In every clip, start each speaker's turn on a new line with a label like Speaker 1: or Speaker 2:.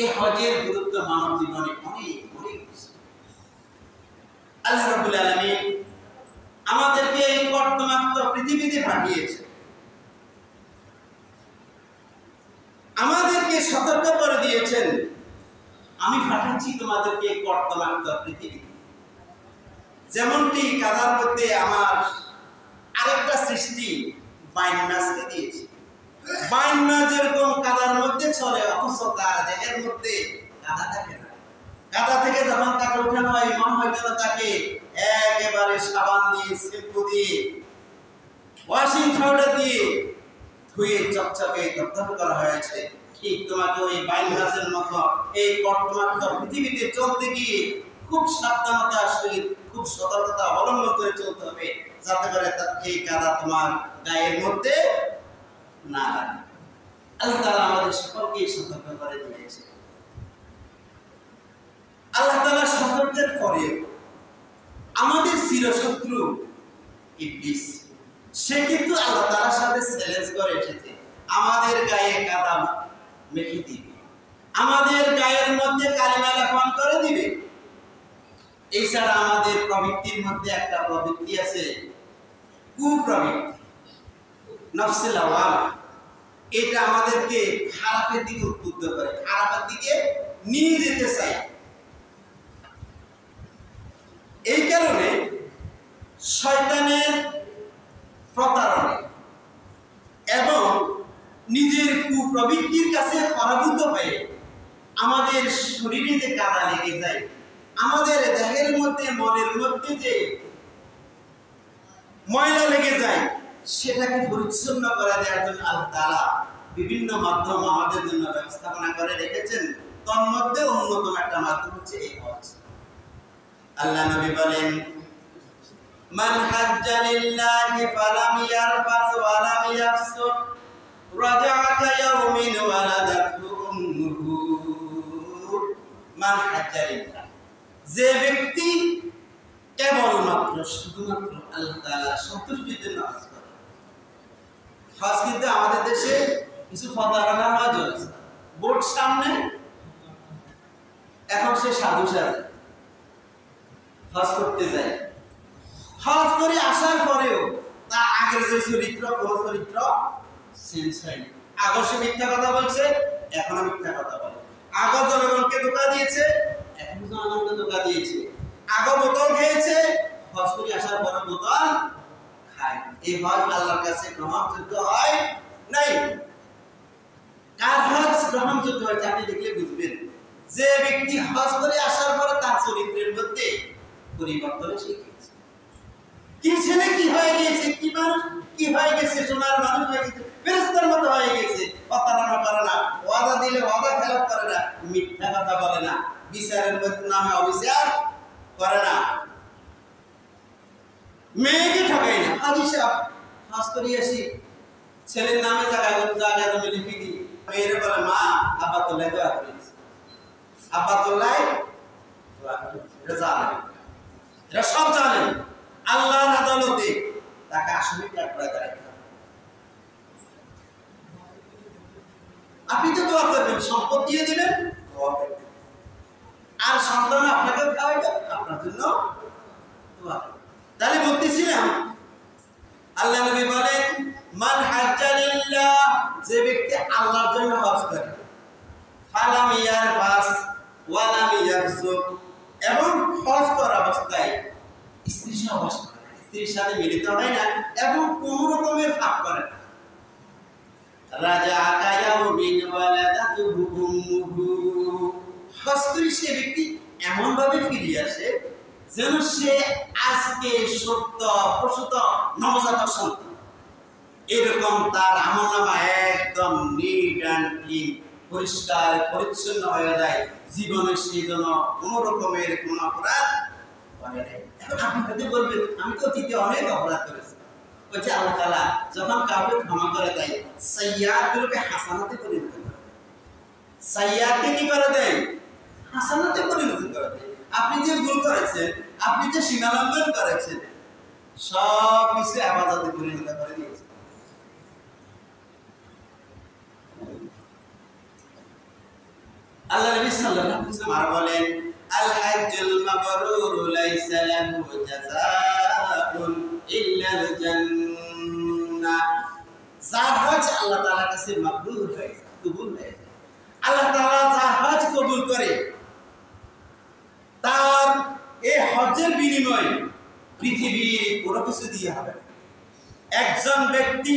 Speaker 1: এই হজের গুরুত্ব মানব জীবনে অনেক অনেক বেশি। আল্লাহ রাব্বুল আলামিন আমাদেরকে এই কর্দমাক্ত পৃথিবীতে পাঠিয়েছে, আমাদেরকে সতর্ক করে দিয়েছেন, আমি পাঠাচ্ছি তোমাদেরকে কর্দমাক্ত পৃথিবীতে। যেমনটি কাদার মধ্যে আমার আরেকটা সৃষ্টি বাইন্নাসকে দিয়েছি। বাইন্না যেরকম কাদার মধ্যে চলে, অথচ তার দেহের মধ্যে কাদা থাকে না। কাদা থেকে যখন তাকে উঠানো হয়, মনে হয় যেন তাকে একেবারে সাবান দিয়ে, শ্যাম্পু দিয়ে, ওয়াশিং পাউডার দিয়ে ধুয়ে চকচকে দপদপ করা হয়েছে। ঠিক তোমাকে ওই বাইন্নাসের মতো এই কর্দমাক্ত পৃথিবীতে চলতে গিয়ে খুব সাবধানতার সহিত, খুব সতর্কতা অবলম্বন করে চলতে হবে, যাতে করে এই কাদা তোমার গায়ের মধ্যে না লাগে। আল্লাহ তাআলা আমাদের সকলকে সতর্ক করে দিয়েছে। আল্লাহ তাআলা সতর্কের পরে আমাদের চিরশত্রু ইবলিস, সে কিন্তু আল্লাহ তাআলার সাথে চ্যালেঞ্জ করে এসেছে, আমাদের গায়ে কাদা মেখে দিবে, আমাদের গায়ের মধ্যে কালিমা লেপন করে দিবে। এছাড়া আমাদের প্রবৃত্তির মধ্যে একটা প্রবৃত্তি আছে, কুপ্রবৃত্তি, নফসে লাওয়ামা। এটা আমাদেরকে খারাপের দিকে উদ্বুদ্ধ করে, খারাপের দিকে নিয়ে যেতে চায়। এই কারণে শয়তানের প্রতারণা এবং নিজের কুপ্রবৃত্তির কাছে পরাভূত হয়ে আমাদের শরীরে যে কাদা লেগে যায়, আমাদের দেহের মধ্যে, মনের মধ্যে যে ময়লা লেগে যায়, সেটাকে পরিচ্ছন্ন করে দেওয়ার জন্য আল্লাহ তাআলা বিভিন্ন মাধ্যম আমাদের জন্য ব্যবস্থাপনা করে রেখেছেন। তার মধ্যে অন্যতম একটা মাধ্যম হচ্ছে এই হজ। আল্লাহ নবী বলেন, মান হাজ্জা লিল্লাহি ফালাম ইয়ারফাস ওয়া লাম ইয়াফসুক রাজাআ কায়াউমিন ওয়ালাদাতহু উম্মুহু। মান হাজ্জা লিল্লাহ, যে ব্যক্তি কেবলমাত্র শুধুমাত্র আল্লাহ তাআলা সন্তুষ্টির জন্য হজ করে। হজ কিন্তু আমাদের দেশে কিছু ফতারানা হজ হয়েছে, বোর্ড সামনে, এখন সে সাধু সাজে হজ করতে যায়। হজ করে আসার পরেও তার আগের যে চরিত্র, কোন চরিত্র চেঞ্জ হয়নি। আগে সে মিথ্যা কথা বলছে, এখনো মিথ্যা কথা বলে। আগে জনগণকে ধোঁকা দিয়েছে, এখন জনগণকে ধোঁকা দিয়েছে। আগে বোতল খেয়েছে, হজ করে আসার পরে বোতল খায়। এই হজ আল্লাহর কাছে গ্রহণযোগ্য হয় নাই। কার হজ গ্রহণযোগ্য হয়েছে আপনি দেখলে বুঝবেন, যে ব্যক্তি হজ করে আসার পরে তার চরিত্রের মধ্যে পরিবর্তন এসেছে। কি ছেলে কি হয়ে গেছে, কি মানুষ কি হয়ে গেছে, সোনার মানুষ হয়ে গেছে, ফেরেশতার মতো হয়ে গেছে। প্রতারণা করে না, ওয়াদা দিলে ওয়াদা খেলাপ করে না, মিথ্যা কথা বলে না, বিচারের নামে অবিচার করে না, মেয়েকে ঠকাই না। হাজি সাহেব হজ করে আসি, ছেলের নামে জায়গা জমি লিখে দিই, মেয়েরে বলে মা আব্বাতুল্লাহ দোয়া করেছে, আব্বাতুল্লাহ দোয়া করেছে। এটা জানেন, এটা সব জানেন। আল্লাহর আদালতে তাকে আসামি কাঠগড়ায় দাঁড়াতে হবে। আপনি তো দোয়া করবেন, সম্পদ দিয়ে দিবেন, দোয়া করবেন, আর সন্তান আপনাকে খাওয়াইবে, আপনার জন্য দোয়া করবেন। তাহলে বলতেছিলাম, আল্লাহ নবী বলেন, মান হাজ্জা লিল্লাহ, যে ব্যক্তি আল্লাহর জন্য হজ করে, ফালাম ইয়ারফাস ওয়া লাম ইয়াফসুক, এবং হজ করা অবস্থায় স্ত্রীর সাথে মিলিত হয় না এবং কোন রকমের পাপ করে না, রাজাআ কায়াউমিন ওয়ালাদাতুহু উম্মুহু, হজ করে সে ব্যক্তি এমন ভাবে ফিরে আসে যেন সে আজকে সত্য প্রসূত নবজাতক সন্তান। এরকম তার আমলনামা একদম নিট অ্যান্ড ক্লিন, পরিষ্কার পরিচ্ছন্ন হয়ে যায়। জীবনে সে যেন কোন রকমের কোন অপরাধ করে নাই। এখন আপনি যদি বলবেন, আমি তো অতীতে অনেক অপরাধ করেছি, বলছে আল্লাহ তাআলা যখন কাউকে ক্ষমা করে দেয়, সাইয়্যাতগুলোকে হাসানাতে পরিণত করে দেয়। সাইয়্যাতকে কি করে দেয়? হাসানাতে পরিণত করে দেয়। আপনি যে ভুল করেছেন, আপনি যে সীমালঙ্ঘন করেছেন, সব কিছু ইবাদতে পরিণত করে দিয়েছে। আল্লাহ নবী সাল্লাল্লাহু আলাইহি ওয়াসাল্লাম বলেন আল হাজ্জুল মাবরুর লাইসা লাহু জাযাউন ইল্লাল জান্নাহ। যার হজ আল্লাহ তাআলার কাছে মাবরুর হয়, কবুল হয়। আল্লাহ তাআলা যার হজ কবুল করে তার এই হজের বিনিময়ে পৃথিবীর কোনো কিছু দিয়ে হবে। একজন ব্যক্তি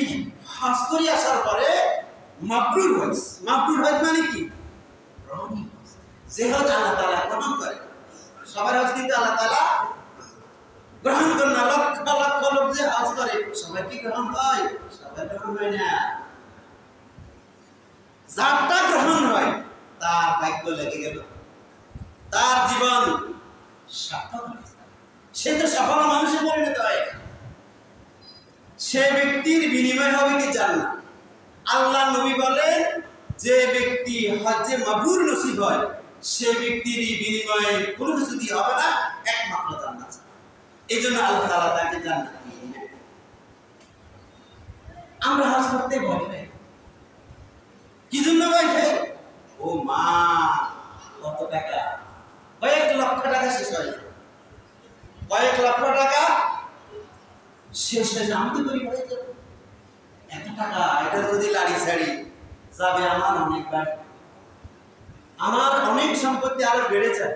Speaker 1: হজ করে আসার পরে মাবরুর হজ, মাবরুর হজ মানে কি? যে হজ আল্লাহ তাআলা গ্রহণ করে। সবার হজ কিন্তু আল্লাহ তাআলা গ্রহণ করে না। লক্ষ লক্ষ লোক যে হজ করে সবাই কি গ্রহণ হয়? সবাই গ্রহণ হয় না। যারটা গ্রহণ হয় তার ভাগ্য লেগে গেল, তার জীবন সার্থক হয়ে যায়। সে তো সফল মানুষে পরিণত হয়। সে ব্যক্তির বিনিময় হবে কি জান্নাত। আল্লাহ নবী বলেন যে ব্যক্তি হজ্জে মাবরুর নসিব হয় সে ব্যক্তির বিনিময়ে কোনো কিছু দিয়ে হবে না, একমাত্র জান্নাত। এই জন্য আল্লাহ তাআলা তাকে জান্নাত দিয়ে দেন। আমরা হজ করতে ভয় পাই। কি জন্য ভয় পাই? ও মা, কত টাকা, কয়েক লক্ষ টাকা শেষ হয়ে যায়, কয়েক লক্ষ টাকা শেষ হয়ে যায়। আমি তো করি ভাই এত টাকা, এটা যদি লাড়ি ছাড়ি যাবে আমার অনেক বার, আমার অনেক সম্পত্তি আরো বেড়ে যায়।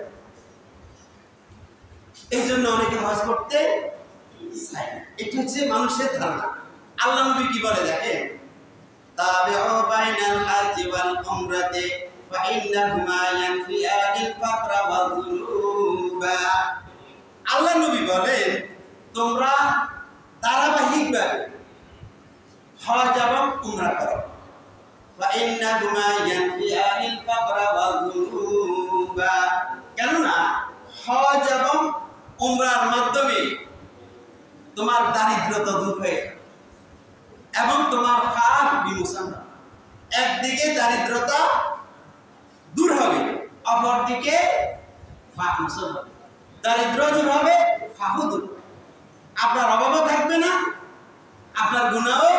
Speaker 1: এই জন্য অনেকে হজ করতে চায় না। এটা হচ্ছে মানুষের ধারণা। আল্লাহ নবী কি বলে দেখেন, তাবিউ বাইনাল হাজ্জি ওয়াল উমরাতি ফা ইন্নাহুমা ইয়ানফিয়ানিল ফাকরা ওয়াল যুনুবা। আল্লাহ নবী বলেন তোমরা ধারাবাহিকভাবে হজ এবং উমরা করো। ফা ইন্নাহুমা ইয়ানফিয়ানিল ফাকরা ওয়াল যুনুবা। কেননা হজ এবং উমরার মাধ্যমে তোমার দারিদ্রতা দূর হয়ে এবং তোমার পাপ বিমোচন হবে। একদিকে দারিদ্রতা দূর হবে, অপরদিকে পাপ মোচন হবে। দারিদ্র দূর হবে, পাপও দূর হবে। আপনার অভাবও থাকবে না, আপনার গুনাহও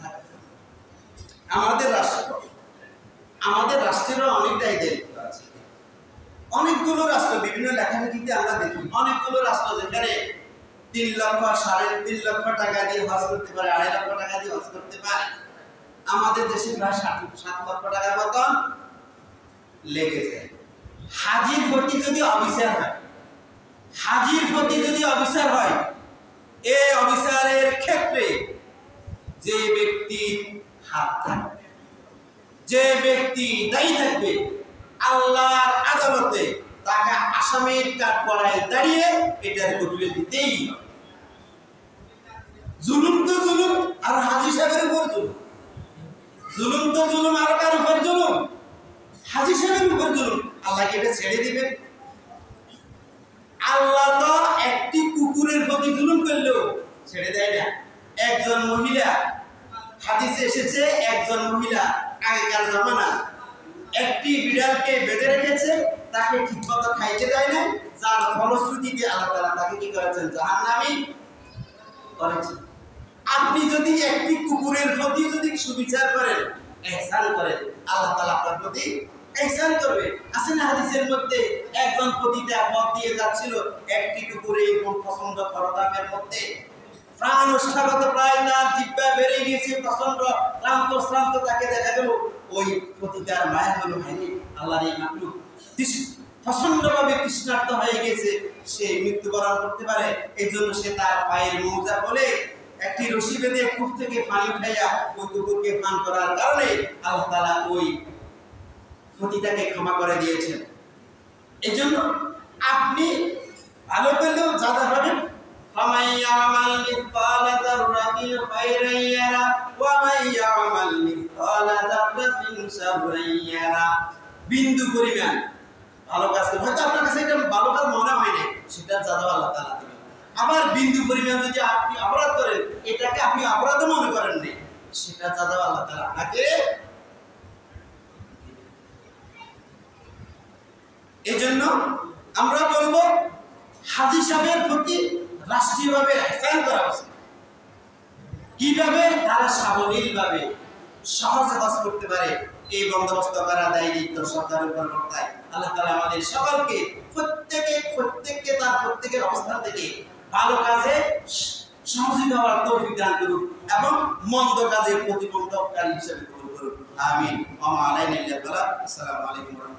Speaker 1: থাকবে না। আমাদের রাষ্ট্রেরও অনেকটাই দায়িত্ব আছে। অনেকগুলো রাষ্ট্র বিভিন্ন লেখালেখিতে আমরা দেখি অনেকগুলো রাষ্ট্র যেখানে 3 লক্ষ 3.5 লক্ষ টাকা দিয়ে হজ করতে পারে, 2.5 লক্ষ টাকা দিয়ে হজ করতে পারে। আমাদের দেশে প্রায় 7 লক্ষ টাকার মতন লেগে যায়। হাজির প্রতি যদি অফিসার হয়, হাজির প্রতি যদি অফিসার হয়, এই অফিসারের ক্ষেত্রে যে ব্যক্তি হাত থাকবে, যে ব্যক্তি দায়ী থাকবে আল্লাহর আদালতে, তাকে আসামির কাঠগড়ায় দাঁড়িয়ে এটার কফিল দিতেই হবে। জুলুম তো জুলুম, আর হাজী সাহেবের উপর জুলুম। জুলুম তো জুলুম, আর কার উপর জুলুম? হাজী সাহেবের উপর জুলুম। আল্লাহ কি এটা ছেড়ে দিবেন? আল্লাহ তো একটি কুকুরের প্রতি জুলুম করলেও ছেড়ে দেয় না। একজন মহিলা, হাদিসে এসেছে একজন মহিলা আগেকার জামানা একটি বিড়ালকে বেঁধে রেখেছে, তাকে ঠিকমতো খাইতে দেয় না, যার ফলশ্রুতিতে আল্লাহ তাআলা তাকে কি করেছেন? জাহান্নামী করেছেন। আপনি যদি একটি কুকুরের প্রতি যদি সুবিচার করেন, ইহসান করেন, আল্লাহ তাআলা আপনার প্রতি ইহসান করবে। আছে না হাদিসের মধ্যে একজন পতিতা পথ দিয়ে যাচ্ছিল, একটি কুকুরে এরকম প্রচন্ড খরতাপের মধ্যে প্রাণ ওষ্ঠাগত, প্রায় তার জিহ্বা বেড়ে গিয়েছে, প্রচন্ড শ্রান্ত, তাকে দেখা গেল ওই পতিতার মায়া হলো, হয়নি আল্লাহর এই মাখলুক প্রচন্ডভাবে তৃষ্ণার্ত হয়ে গেছে, সে মৃত্যুবরণ করতে পারে। এই জন্য সে তার পায়ের মৌজা বলে একটি রশি বেঁধে কূপ থেকে পানি উঠাইয়া ওই কুকুরকে পান করার কারণে আল্লাহ তাআলা ওই পতিতাকে ক্ষমা করে দিয়েছেন। এই জন্য আপনি ভালো পেলেও যাদা পাবেন। فَمَنْ يَعْمَلْ مِثْقَالَ ذَرَّةٍ خَيْرًا يَرَهُ وَمَنْ يَعْمَلْ مِثْقَالَ ذَرَّةٍ شَرًّا يَرَهُ। বিন্দু পরিমাণ ভালো কাজ করলে হয়তো আপনার কাছে এটা ভালো কাজ মনে হয় না, সেটা যাদা আল্লাহ তাআলা দিবেন। আবার বিন্দু পরিমাণ যদি আপনি অপরাধ করেন, এটাকে আপনি অপরাধ মনে করেন না, সেটা যাদা আল্লাহ তাআলা আপনাকে। এই জন্য আমরা বলবো হাজী সাহেবের প্রতি রাষ্ট্রীয়ভাবে ইহসান করা উচিত। কিভাবে? তারা সাবলীলভাবে সহজে হজ করতে পারে, এই বন্দোবস্ত করা দায়িত্ব সরকারের উপর বর্তায়। আল্লাহ তাআলা আমাদের সকলকে প্রত্যেককে তার প্রত্যেকের অবস্থান থেকে ভালো কাজে সহযোগী হওয়ার তৌফিক দান করুন এবং মন্দ কাজের প্রতিবন্ধককারী হিসেবে কবুল করুন। আমিন। ওয়া মা আলাইনা ইল্লাল বালাগ। আসসালামু আলাইকুম।